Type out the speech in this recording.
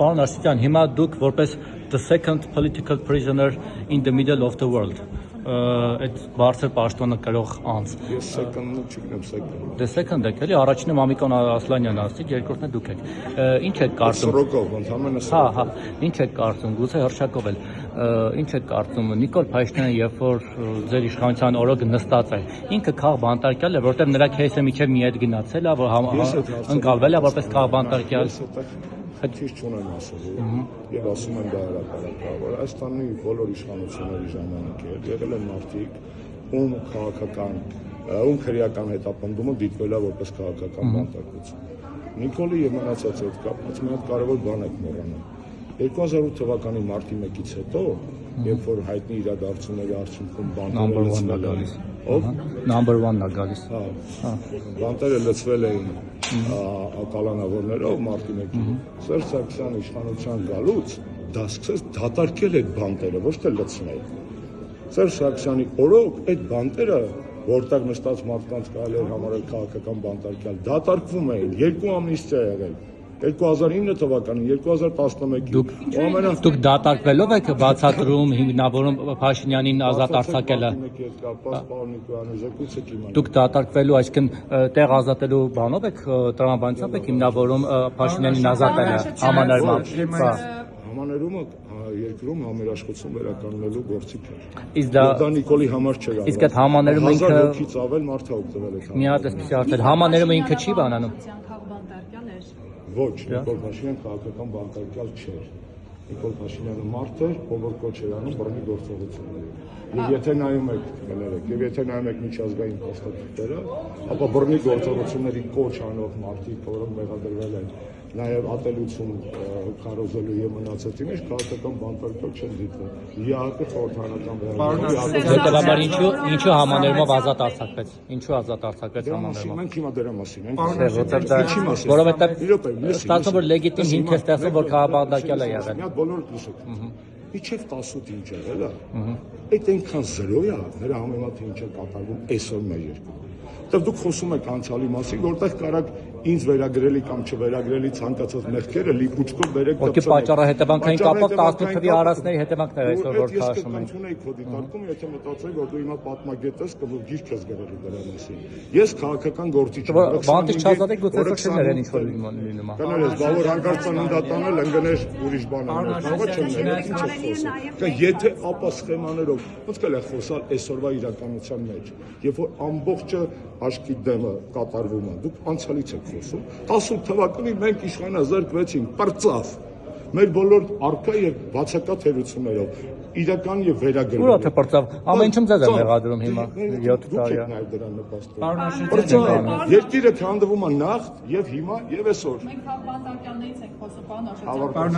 Պարոն Աշտյան, հիմա դուք որպես the second political prisoner in the middle of the world, այդ բարձր պաշտոնը կրող անձ։ Ես second-ը չգիտեմ second։ The second եք, էլի, առաջինը Մամիկոն Ասլանյանն ասցիք, երկրորդն է դուք եք։ Ինչ եք կարծում։ Սրոկով, ընդհանրապես Հա, ինչ եք կարծում, գուցե հրշակով էլ։ Ինչ եք կարծում, Նիկոլ Փաշինյանը, երբ որ ձեր իշխանության օրոք նստած է, ինքը քաղ բանտարկյալ է, որտեղ նրա քեյսը միջև մի հետ գնացել է, որ ընկալվել է որպես քաղ բանտարկյալ։ Քիչ չունեմ ասելու, եւ ասում եմ դա հրապարակավոր։ Հայաստանի բոլոր իշխանությունների ժամանակ եղել են մարդիկ, ում քաղաքական, ում քրեական հետապնդումը դիտվել է որպես քաղաքական բանտարկություն։ Նիկոլի եւ մնացած հետ կապված մի հատ կարևոր բան եք մոռանում։ 2008 թվականի մարտի 1-ից հետո, երբ որ հայտնի իրադարձությունների արդյունքում բանտերը լցվել էին, Number 1-ն է գալիս։ Հա։ Բանտերը լցվել էին կալանավորներով մարտի 1-ին։ Սերժ Սարգսյանի իշխանության գալուց դա սկսեց դատարկել այդ բանտերը, ոչ թե լցնել։ Սերժ Սարգսյանի օրոք այդ բանտերը, որտեղ նստած մարդկանց կարելի էր համարել քաղաքական բանտարկյալ, դատարկվում էին, երկու ամնիստիա եղել։ 2009 թվականին, 2011-ին։ Դուք դատարկվելով եք բացատրում, հիմնավորում Փաշինյանին ազատ արձակելը։ Դուք դատարկվելու, այսինքն տեղ ազատելու բանով եք, տրամաբանությամբ եք հիմնավորում Փաշինյանին ազատելը համաներում։ Համաներումը երկրում համերաշխություն վերականգնելու գործիք է։ Իսկ դա Նիկոլի համար չէ։ Իսկ այդ համաներումը ինքը 1000 հոգից ավել մարդ է օգտվել այդ։ Մի հատ էսպիսի հարցեր, համաներումը ինքը չի բանանում։ Ոչ, Նիկոլ Փաշինյանը քաղաքական բանտարկյալ չէր։ Նիկոլ Փաշինյանը մարդ էր, ով որ կոչ էր անում բռնի գործողությունների։ Եվ եթե նայում եք, կներեք, եւ եթե նայում եք միջազգային փաստաթղթերը, ապա բռնի գործողությունների կոչ անող մարդիկ, որոնք մեղադրվել են նաև ատելություն քարոզելու եւ մնացածի մեջ քաղաքական բանտարկյալ չեն դիտվել։ ԼԻԱՀԿ խորհրդարանական վերաբերյալ։ Հետևաբար ինչու համաներումով ազատ արձակվեց։ Ինչու ազատ արձակվեց համաներումով։ Մենք հիմա դրա մասին ենք։ Որովհետեւ ստացվում որ լեգիտիմ հիմք է ստացվում որ քաղաքաբանտարկյալ է եղել։ Մի հատ բոլորը լսեք։ Իջև 18 ինչ եղել է։ Այդ այնքան զրո է, նրա համեմատ ինչ է կատարվում այսօր մեր երկրում։ Դեռ դուք խոսում եք անցյալի մասին, որտեղ կարակ ինձ վերագրելի կամ չվերագրելի ցանկացած մեղքերը լիպուչկով բերեք դեպի պատճառը հետևանքային կապով 18 թվի արածների հետևանքն է այսօր որ քաշում են։ Ես կընտրեի քո դիտարկումը, եթե մտածեի, որ դու հիմա պատմագետ ես կամ գիրք ես գրելու դրա մասին։ Ես քաղաքական գործիչ եմ։ Բանտից չազատեք գուցե ֆրկցիաներ են ինչ որ լինում։ Կներես, բա որ հանկարծ ծննդատանել ընկներ ուրիշ բան անել։ Կարող չեմ ներել, ինչ է խոսում։ Եթե ապա սխեմաներով ոնց կլա խոսալ այսօրվա իրականության մեջ, երբ որ ամբողջը աշկի դեմը կատարվում է, դուք անցյալից եք խոսում։ 18 թվականին մենք իշխանազրկվեցինք, պրծավ։ Մեր բոլոր արքա եւ բացակա թերություններով, իրական եւ վերագրել։ Ո՞ւր է թե պրծավ։ Ամեն ինչում ձեզ է մեղադրում հիմա 7 տարի։ Երկիրը քանդվում է նախ եւ հիմա եւ այսօր։ Մենք քաղաքաբանտարկյալներից ենք խոսում, պարոն Աշոտյան։